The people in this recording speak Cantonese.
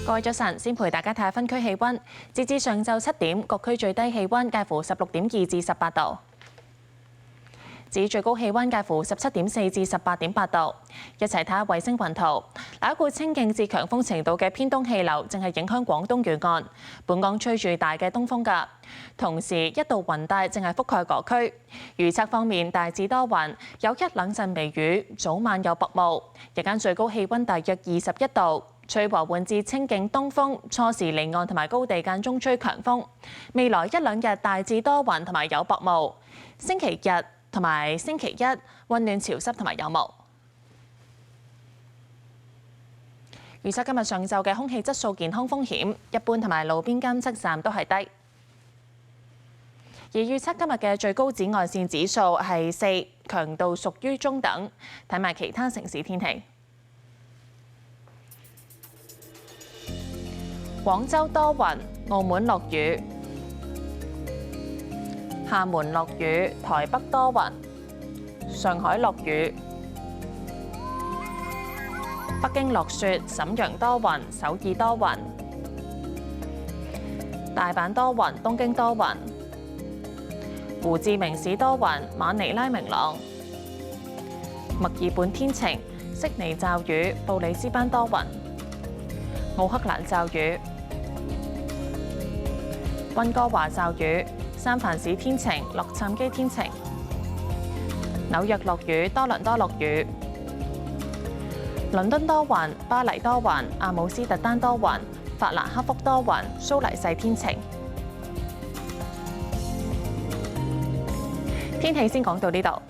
各位早晨，先陪大家睇下分區氣温。截至上晝7點，各區最低氣温介乎16.2至18度，至最高氣温介乎17.4至18.8度。一齊睇下衛星雲圖。一股清勁至強風程度嘅偏東氣流正係影響廣東沿岸，本港吹住大嘅東風㗎。同時，一道雲帶正係覆蓋各區。預測方面，大致多雲，有一兩陣微雨，早晚有薄霧。日間最高氣温大約21度。吹和緩至清勁東風，初時離岸同埋高地間中吹強風。未來一兩日大致多雲同埋有薄霧。星期日同埋星期一溫暖潮濕同埋有霧。預測今日上晝嘅空氣質素健康風險，一般同埋路邊監測站都係低。而預測今日嘅最高紫外線指數係4，強度屬於中等。睇埋其他城市天氣。廣州多雲，澳門落雨；廈門落雨，台北多雲；上海落雨；北京落雪，瀋陽多雲，首爾多雲；大阪多雲，東京多雲；胡志明市多雲，馬尼拉明朗；墨爾本天晴，悉尼驟雨，布里斯班多雲；奧克蘭驟雨。溫哥華驟雨，三藩市天晴，洛杉磯天晴；紐約落雨，多倫多落雨；倫敦多雲，巴黎多雲，阿姆斯特丹多雲，法蘭克福多雲，蘇黎世天晴。天氣先講到呢度。